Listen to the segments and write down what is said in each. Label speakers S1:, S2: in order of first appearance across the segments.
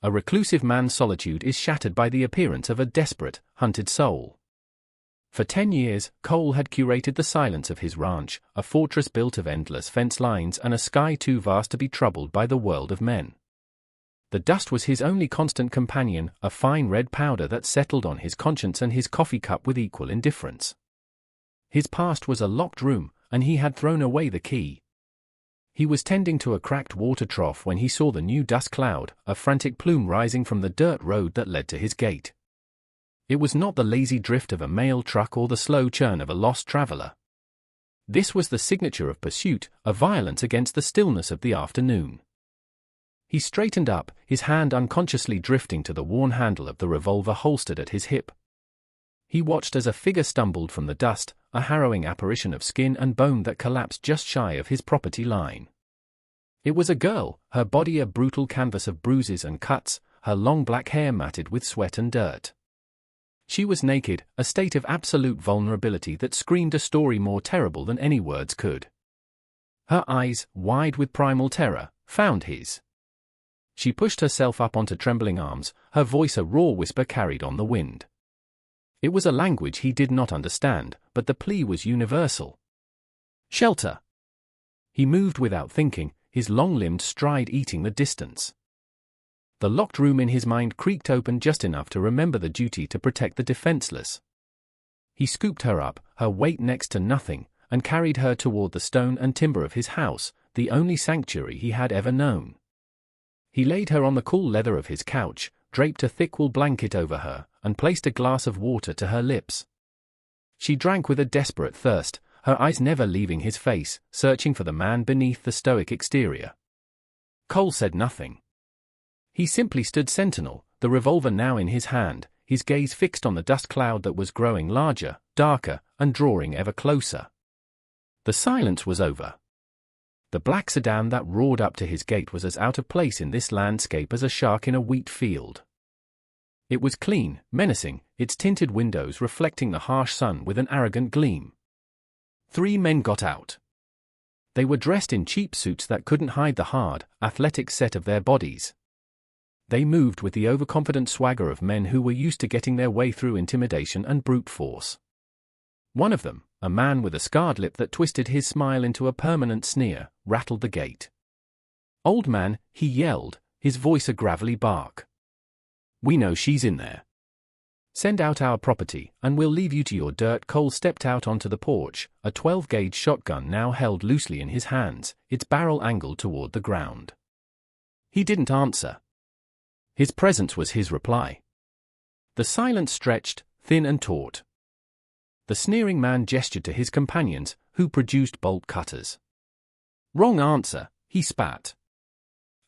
S1: A reclusive man's solitude is shattered by the appearance of a desperate, hunted soul. For 10 years, Cole had curated the silence of his ranch, a fortress built of endless fence lines and a sky too vast to be troubled by the world of men. The dust was his only constant companion, a fine red powder that settled on his conscience and his coffee cup with equal indifference. His past was a locked room, and he had thrown away the key. He was tending to a cracked water trough when he saw the new dust cloud, a frantic plume rising from the dirt road that led to his gate. It was not the lazy drift of a mail truck or the slow churn of a lost traveler. This was the signature of pursuit, a violence against the stillness of the afternoon. He straightened up, his hand unconsciously drifting to the worn handle of the revolver holstered at his hip. He watched as a figure stumbled from the dust, a harrowing apparition of skin and bone that collapsed just shy of his property line. It was a girl, her body a brutal canvas of bruises and cuts, her long black hair matted with sweat and dirt. She was naked, a state of absolute vulnerability that screamed a story more terrible than any words could. Her eyes, wide with primal terror, found his. She pushed herself up onto trembling arms, her voice a raw whisper carried on the wind. It was a language he did not understand, but the plea was universal. Shelter. He moved without thinking, his long-limbed stride eating the distance. The locked room in his mind creaked open just enough to remember the duty to protect the defenseless. He scooped her up, her weight next to nothing, and carried her toward the stone and timber of his house, the only sanctuary he had ever known. He laid her on the cool leather of his couch, draped a thick wool blanket over her, and placed a glass of water to her lips. She drank with a desperate thirst, her eyes never leaving his face, searching for the man beneath the stoic exterior. Cole said nothing. He simply stood sentinel, the revolver now in his hand, his gaze fixed on the dust cloud that was growing larger, darker, and drawing ever closer. The silence was over. The black sedan that roared up to his gate was as out of place in this landscape as a shark in a wheat field. It was clean, menacing, its tinted windows reflecting the harsh sun with an arrogant gleam. 3 men got out. They were dressed in cheap suits that couldn't hide the hard, athletic set of their bodies. They moved with the overconfident swagger of men who were used to getting their way through intimidation and brute force. One of them, a man with a scarred lip that twisted his smile into a permanent sneer, rattled the gate. "Old man," he yelled, his voice a gravelly bark. "We know she's in there. Send out our property, and we'll leave you to your dirt." Cole stepped out onto the porch, a 12-gauge shotgun now held loosely in his hands, its barrel angled toward the ground. He didn't answer. His presence was his reply. The silence stretched, thin and taut. The sneering man gestured to his companions, who produced bolt cutters. "Wrong answer," he spat.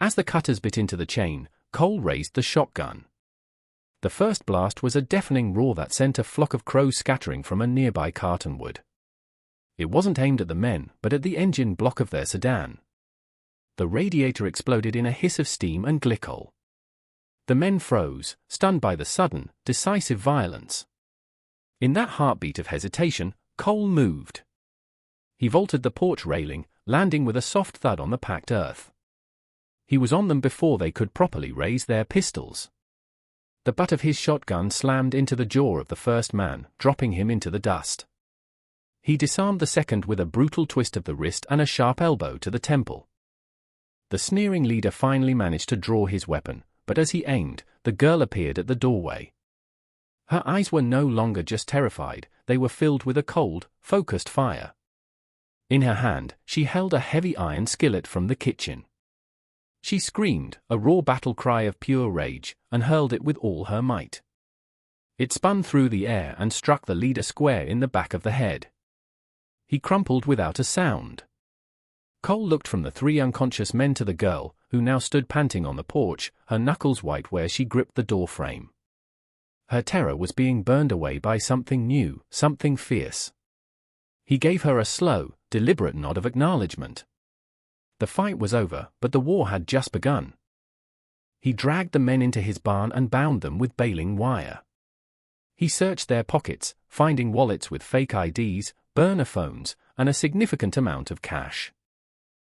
S1: As the cutters bit into the chain, Cole raised the shotgun. The first blast was a deafening roar that sent a flock of crows scattering from a nearby cottonwood. It wasn't aimed at the men, but at the engine block of their sedan. The radiator exploded in a hiss of steam and glycol. The men froze, stunned by the sudden, decisive violence. In that heartbeat of hesitation, Cole moved. He vaulted the porch railing, landing with a soft thud on the packed earth. He was on them before they could properly raise their pistols. The butt of his shotgun slammed into the jaw of the first man, dropping him into the dust. He disarmed the second with a brutal twist of the wrist and a sharp elbow to the temple. The sneering leader finally managed to draw his weapon, but as he aimed, the girl appeared at the doorway. Her eyes were no longer just terrified, they were filled with a cold, focused fire. In her hand, she held a heavy iron skillet from the kitchen. She screamed, a raw battle cry of pure rage, and hurled it with all her might. It spun through the air and struck the leader square in the back of the head. He crumpled without a sound. Cole looked from the 3 unconscious men to the girl, who now stood panting on the porch, her knuckles white where she gripped the door frame. Her terror was being burned away by something new, something fierce. He gave her a slow, deliberate nod of acknowledgement. The fight was over, but the war had just begun. He dragged the men into his barn and bound them with baling wire. He searched their pockets, finding wallets with fake IDs, burner phones, and a significant amount of cash.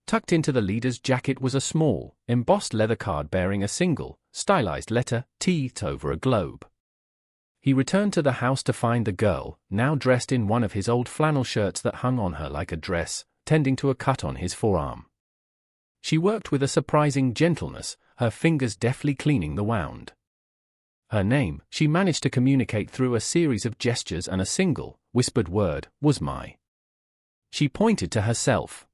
S1: Tucked into the leader's jacket was a small, embossed leather card bearing a single, stylized letter T over a globe. He returned to the house to find the girl, now dressed in one of his old flannel shirts that hung on her like a dress, tending to a cut on his forearm. She worked with a surprising gentleness, her fingers deftly cleaning the wound. Her name, she managed to communicate through a series of gestures, and a single, whispered word, was Mai. She pointed to herself.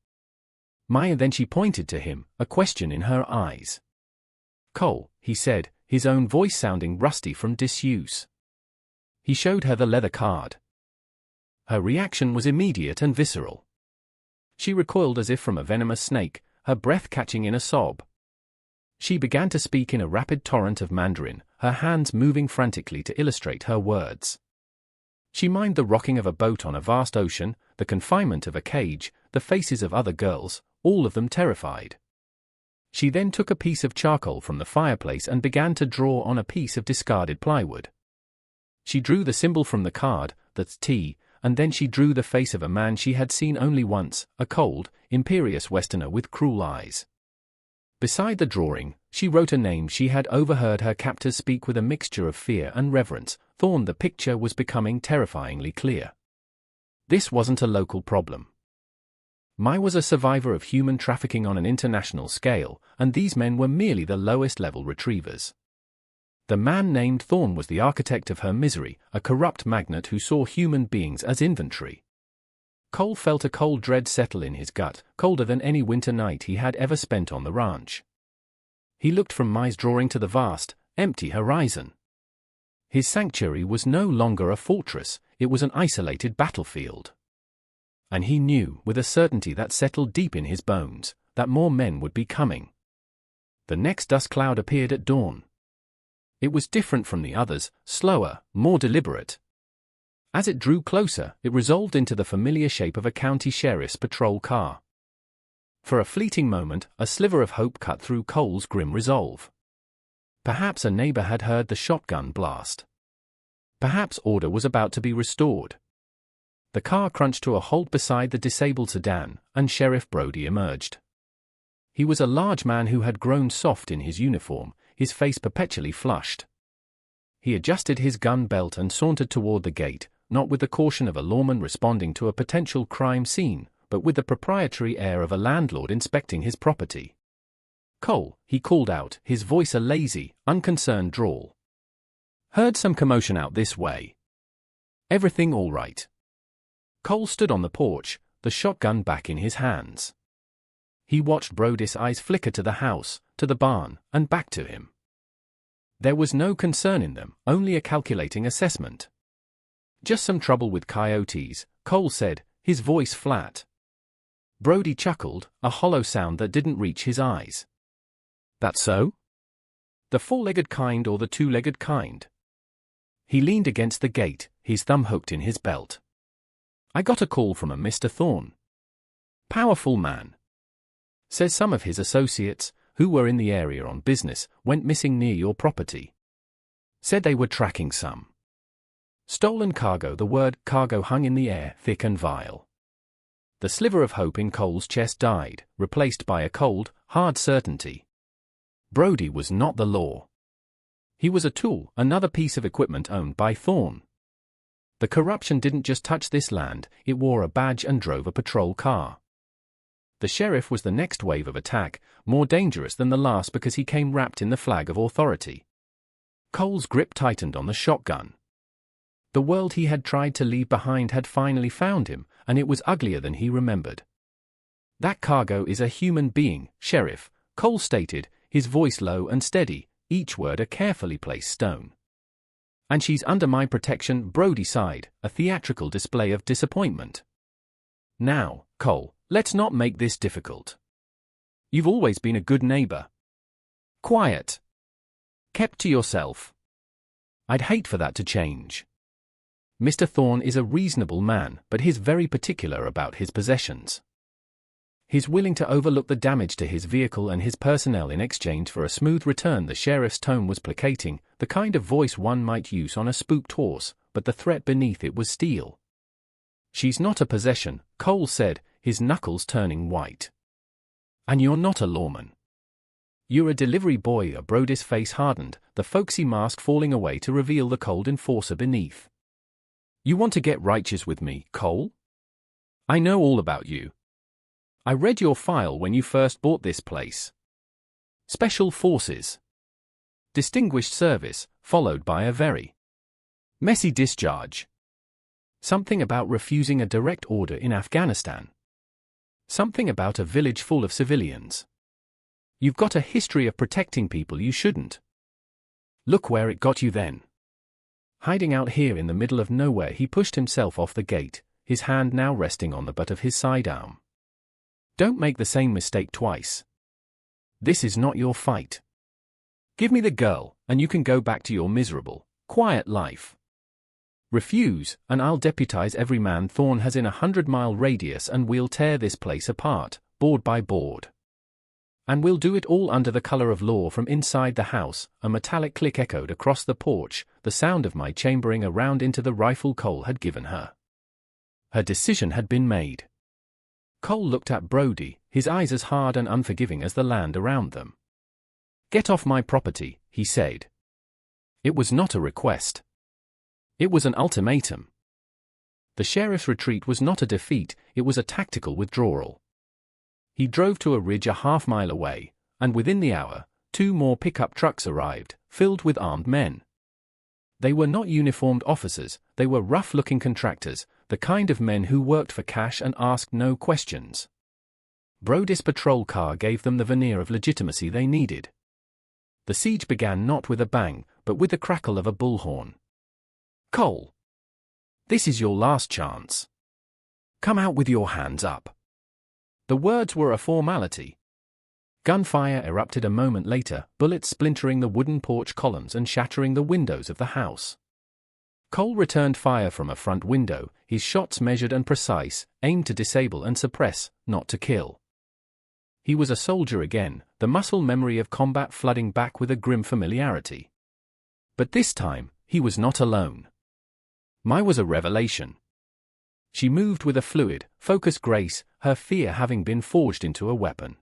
S1: Mai, and then she pointed to him, a question in her eyes. Cole, he said, his own voice sounding rusty from disuse. He showed her the leather card. Her reaction was immediate and visceral. She recoiled as if from a venomous snake, her breath catching in a sob. She began to speak in a rapid torrent of Mandarin, her hands moving frantically to illustrate her words. She mimed the rocking of a boat on a vast ocean, the confinement of a cage, the faces of other girls, all of them terrified. She then took a piece of charcoal from the fireplace and began to draw on a piece of discarded plywood. She drew the symbol from the card, that's T, and then she drew the face of a man she had seen only once, a cold, imperious Westerner with cruel eyes. Beside the drawing, she wrote a name she had overheard her captors speak with a mixture of fear and reverence. Thorn. The picture was becoming terrifyingly clear. This wasn't a local problem. Mai was a survivor of human trafficking on an international scale, and these men were merely the lowest-level retrievers. The man named Thorn was the architect of her misery, a corrupt magnate who saw human beings as inventory. Cole felt a cold dread settle in his gut, colder than any winter night he had ever spent on the ranch. He looked from Mai's drawing to the vast, empty horizon. His sanctuary was no longer a fortress, it was an isolated battlefield. And he knew, with a certainty that settled deep in his bones, that more men would be coming. The next dust cloud appeared at dawn. It was different from the others, slower, more deliberate. As it drew closer, it resolved into the familiar shape of a county sheriff's patrol car. For a fleeting moment, a sliver of hope cut through Cole's grim resolve. Perhaps a neighbor had heard the shotgun blast. Perhaps order was about to be restored. The car crunched to a halt beside the disabled sedan, and Sheriff Brody emerged. He was a large man who had grown soft in his uniform, his face perpetually flushed. He adjusted his gun belt and sauntered toward the gate, not with the caution of a lawman responding to a potential crime scene, but with the proprietary air of a landlord inspecting his property. "Cole," he called out, his voice a lazy, unconcerned drawl. "Heard some commotion out this way. Everything all right?" Cole stood on the porch, the shotgun back in his hands. He watched Brody's eyes flicker to the house, to the barn, and back to him. There was no concern in them, only a calculating assessment. "Just some trouble with coyotes," Cole said, his voice flat. Brody chuckled, a hollow sound that didn't reach his eyes. "That so? The four-legged kind or the two-legged kind?" He leaned against the gate, his thumb hooked in his belt. "I got a call from a Mr. Thorn. Powerful man. Says some of his associates, who were in the area on business, went missing near your property. Said they were tracking some stolen cargo." The word cargo hung in the air, thick and vile. The sliver of hope in Cole's chest died, replaced by a cold, hard certainty. Brody was not the law. He was a tool, another piece of equipment owned by Thorn. The corruption didn't just touch this land, it wore a badge and drove a patrol car. The sheriff was the next wave of attack, more dangerous than the last because he came wrapped in the flag of authority. Cole's grip tightened on the shotgun. The world he had tried to leave behind had finally found him, and it was uglier than he remembered. "That cargo is a human being, Sheriff," Cole stated, his voice low and steady, each word a carefully placed stone. "And she's under my protection," Brody sighed, a theatrical display of disappointment. "Now, Cole, let's not make this difficult. You've always been a good neighbor. Quiet. Kept to yourself. I'd hate for that to change. Mr. Thorn is a reasonable man, but he's very particular about his possessions. He's willing to overlook the damage to his vehicle and his personnel in exchange for a smooth return." The sheriff's tone was placating, the kind of voice one might use on a spooked horse, but the threat beneath it was steel. "She's not a possession," Cole said, his knuckles turning white. "And you're not a lawman. "You're a delivery boy." Brody's face hardened, the folksy mask falling away to reveal the cold enforcer beneath. "You want to get righteous with me, Cole? I know all about you. I read your file when you first bought this place. Special Forces. Distinguished service, followed by a very messy discharge. Something about refusing a direct order in Afghanistan. Something about a village full of civilians. You've got a history of protecting people you shouldn't. Look where it got you then." Hiding out here in the middle of nowhere, he pushed himself off the gate, his hand now resting on the butt of his sidearm. "Don't make the same mistake twice. This is not your fight. Give me the girl, and you can go back to your miserable, quiet life. Refuse, and I'll deputize every man Thorne has in a 100-mile radius, and we'll tear this place apart, board by board. And we'll do it all under the color of law." From inside the house, a metallic click echoed across the porch, the sound of my chambering a round into the rifle Cole had given her. Her decision had been made. Cole looked at Brody, his eyes as hard and unforgiving as the land around them. "Get off my property," he said. It was not a request. It was an ultimatum. The sheriff's retreat was not a defeat, it was a tactical withdrawal. He drove to a ridge a half-mile away, and within the hour, 2 more pickup trucks arrived, filled with armed men. They were not uniformed officers, they were rough-looking contractors, the kind of men who worked for cash and asked no questions. Brody's patrol car gave them the veneer of legitimacy they needed. The siege began not with a bang, but with the crackle of a bullhorn. "Cole, this is your last chance. Come out with your hands up." The words were a formality. Gunfire erupted a moment later, bullets splintering the wooden porch columns and shattering the windows of the house. Cole returned fire from a front window, his shots measured and precise, aimed to disable and suppress, not to kill. He was a soldier again, the muscle memory of combat flooding back with a grim familiarity. But this time, he was not alone. Mai was a revelation. She moved with a fluid, focused grace, her fear having been forged into a weapon.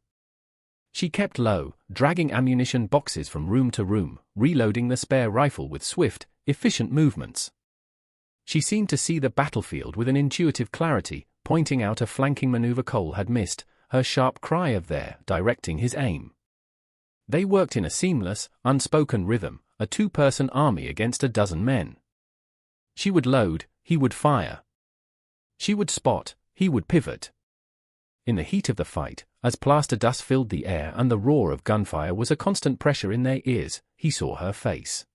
S1: She kept low, dragging ammunition boxes from room to room, reloading the spare rifle with swift, efficient movements. She seemed to see the battlefield with an intuitive clarity, pointing out a flanking maneuver Cole had missed, her sharp cry of "there" directing his aim. They worked in a seamless, unspoken rhythm, a 2-person army against a dozen men. She would load, he would fire. She would spot, he would pivot. In the heat of the fight, as plaster dust filled the air and the roar of gunfire was a constant pressure in their ears, he saw her face.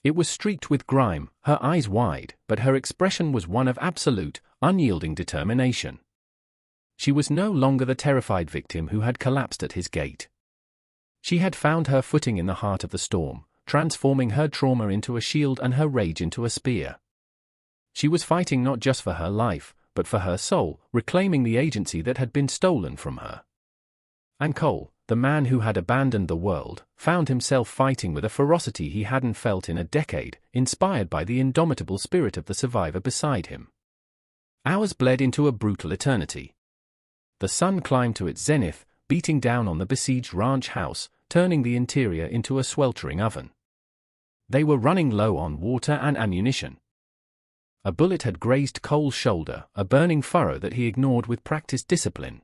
S1: It was streaked with grime, her eyes wide, but her expression was one of absolute, unyielding determination. She was no longer the terrified victim who had collapsed at his gate. She had found her footing in the heart of the storm, transforming her trauma into a shield and her rage into a spear. She was fighting not just for her life, but for her soul, reclaiming the agency that had been stolen from her. And Cole, the man who had abandoned the world, found himself fighting with a ferocity he hadn't felt in a decade, inspired by the indomitable spirit of the survivor beside him. Hours bled into a brutal eternity. The sun climbed to its zenith, beating down on the besieged ranch house, turning the interior into a sweltering oven. They were running low on water and ammunition. A bullet had grazed Cole's shoulder, a burning furrow that he ignored with practiced discipline.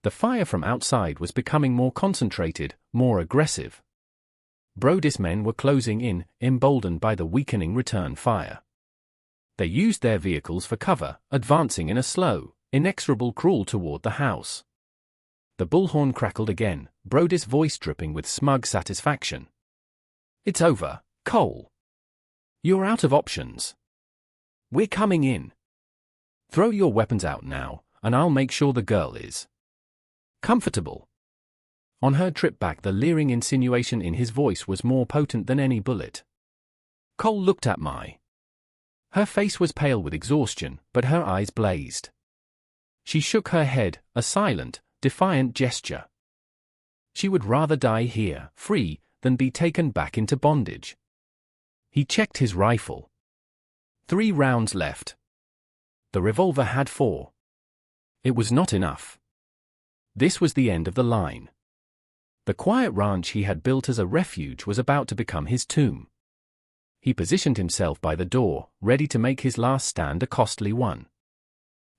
S1: The fire from outside was becoming more concentrated, more aggressive. Brody's men were closing in, emboldened by the weakening return fire. They used their vehicles for cover, advancing in a slow, inexorable crawl toward the house. The bullhorn crackled again, Brody's voice dripping with smug satisfaction. "It's over, Cole. You're out of options. We're coming in. Throw your weapons out now, and I'll make sure the girl is comfortable." On her trip back, the leering insinuation in his voice was more potent than any bullet. Cole looked at Mai. Her face was pale with exhaustion, but her eyes blazed. She shook her head, a silent, defiant gesture. She would rather die here, free, than be taken back into bondage. He checked his rifle. 3 rounds left. The revolver had 4. It was not enough. This was the end of the line. The quiet ranch he had built as a refuge was about to become his tomb. He positioned himself by the door, ready to make his last stand a costly one.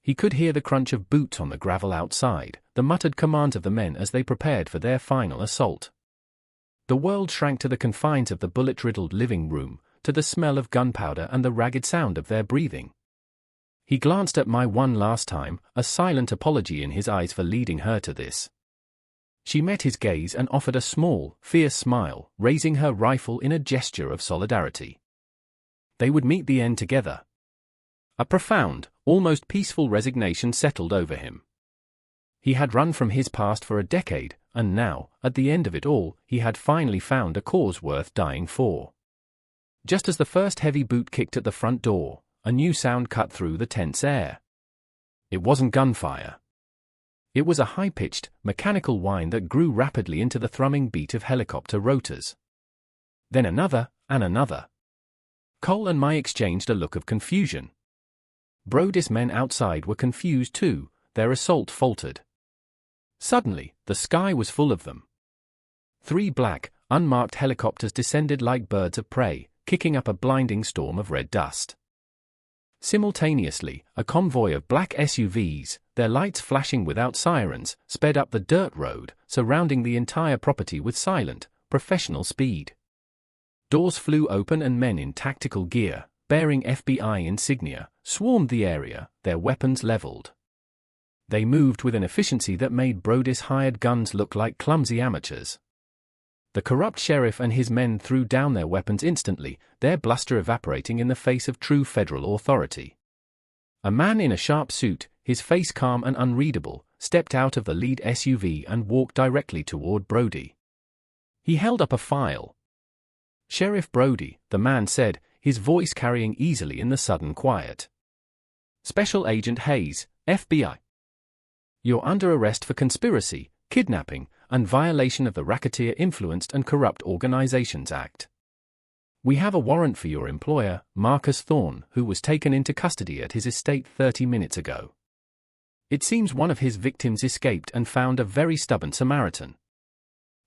S1: He could hear the crunch of boots on the gravel outside, the muttered commands of the men as they prepared for their final assault. The world shrank to the confines of the bullet-riddled living room, to the smell of gunpowder and the ragged sound of their breathing. He glanced at my one last time, a silent apology in his eyes for leading her to this. She met his gaze and offered a small, fierce smile, raising her rifle in a gesture of solidarity. They would meet the end together. A profound, almost peaceful resignation settled over him. He had run from his past for a decade, and now, at the end of it all, he had finally found a cause worth dying for. Just as the first heavy boot kicked at the front door, a new sound cut through the tense air. It wasn't gunfire. It was a high-pitched, mechanical whine that grew rapidly into the thrumming beat of helicopter rotors. Then another, and another. Cole and I exchanged a look of confusion. Brody's men outside were confused too, their assault faltered. Suddenly, the sky was full of them. 3 black, unmarked helicopters descended like birds of prey, kicking up a blinding storm of red dust. Simultaneously, a convoy of black SUVs, their lights flashing without sirens, sped up the dirt road, surrounding the entire property with silent, professional speed. Doors flew open and men in tactical gear, bearing FBI insignia, swarmed the area, their weapons leveled. They moved with an efficiency that made Brody's hired guns look like clumsy amateurs. The corrupt sheriff and his men threw down their weapons instantly, their bluster evaporating in the face of true federal authority. A man in a sharp suit, his face calm and unreadable, stepped out of the lead SUV and walked directly toward Brody. He held up a file. "Sheriff Brody," the man said, his voice carrying easily in the sudden quiet. "Special Agent Hayes, FBI. You're under arrest for conspiracy, kidnapping, and violation of the Racketeer Influenced and Corrupt Organizations Act. We have a warrant for your employer, Marcus Thorne, who was taken into custody at his estate 30 minutes ago. It seems one of his victims escaped and found a very stubborn Samaritan.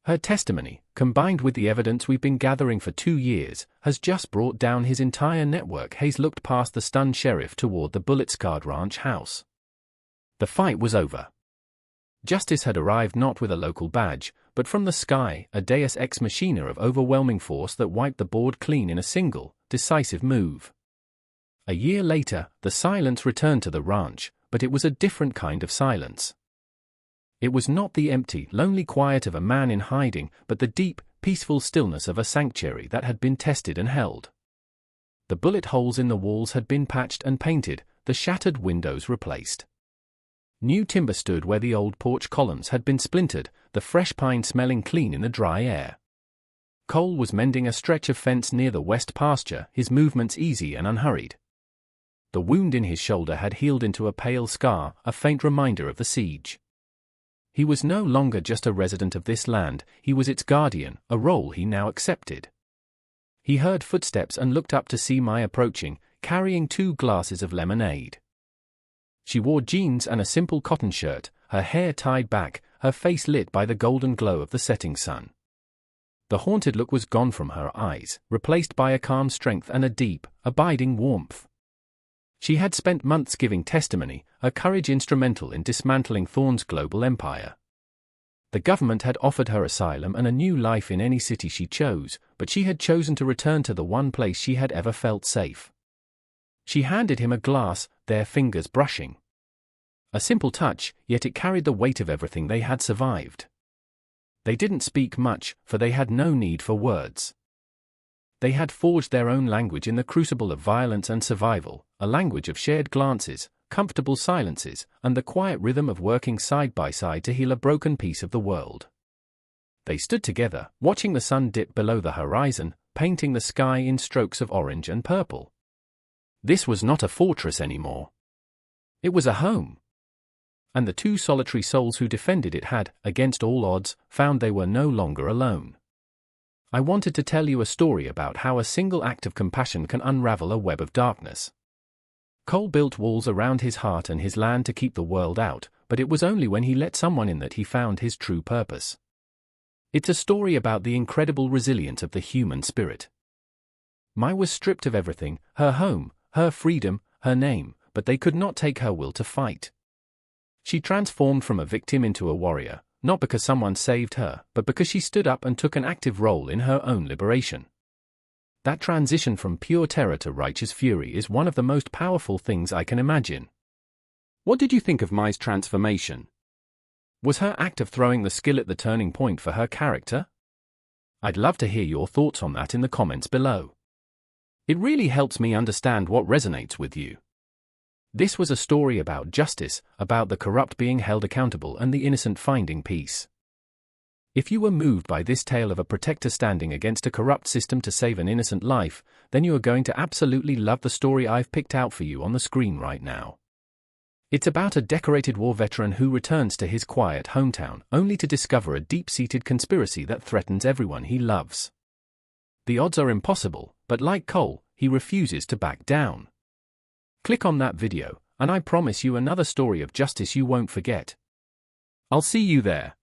S1: Her testimony, combined with the evidence we've been gathering for 2 years, has just brought down his entire network." Hayes looked past the stunned sheriff toward the bullet-scarred ranch house. The fight was over. Justice had arrived not with a local badge, but from the sky, a deus ex machina of overwhelming force that wiped the board clean in a single, decisive move. A year later, the silence returned to the ranch, but it was a different kind of silence. It was not the empty, lonely quiet of a man in hiding, but the deep, peaceful stillness of a sanctuary that had been tested and held. The bullet holes in the walls had been patched and painted, the shattered windows replaced. New timber stood where the old porch columns had been splintered, the fresh pine smelling clean in the dry air. Cole was mending a stretch of fence near the west pasture, his movements easy and unhurried. The wound in his shoulder had healed into a pale scar, a faint reminder of the siege. He was no longer just a resident of this land, he was its guardian, a role he now accepted. He heard footsteps and looked up to see Mai approaching, carrying 2 glasses of lemonade. She wore jeans and a simple cotton shirt, her hair tied back, her face lit by the golden glow of the setting sun. The haunted look was gone from her eyes, replaced by a calm strength and a deep, abiding warmth. She had spent months giving testimony, her courage instrumental in dismantling Thorne's global empire. The government had offered her asylum and a new life in any city she chose, but she had chosen to return to the one place she had ever felt safe. She handed him a glass, their fingers brushing. A simple touch, yet it carried the weight of everything they had survived. They didn't speak much, for they had no need for words. They had forged their own language in the crucible of violence and survival, a language of shared glances, comfortable silences, and the quiet rhythm of working side by side to heal a broken piece of the world. They stood together, watching the sun dip below the horizon, painting the sky in strokes of orange and purple. This was not a fortress anymore. It was a home. And the 2 solitary souls who defended it had, against all odds, found they were no longer alone. I wanted to tell you a story about how a single act of compassion can unravel a web of darkness. Cole built walls around his heart and his land to keep the world out, but it was only when he let someone in that he found his true purpose. It's a story about the incredible resilience of the human spirit. Mai was stripped of everything, her home, her freedom, her name, but they could not take her will to fight. She transformed from a victim into a warrior, not because someone saved her, but because she stood up and took an active role in her own liberation. That transition from pure terror to righteous fury is one of the most powerful things I can imagine. What did you think of Mai's transformation? Was her act of throwing the skillet the turning point for her character? I'd love to hear your thoughts on that in the comments below. It really helps me understand what resonates with you. This was a story about justice, about the corrupt being held accountable and the innocent finding peace. If you were moved by this tale of a protector standing against a corrupt system to save an innocent life, then you are going to absolutely love the story I've picked out for you on the screen right now. It's about a decorated war veteran who returns to his quiet hometown, only to discover a deep-seated conspiracy that threatens everyone he loves. The odds are impossible, but like Cole, he refuses to back down. Click on that video, and I promise you another story of justice you won't forget. I'll see you there.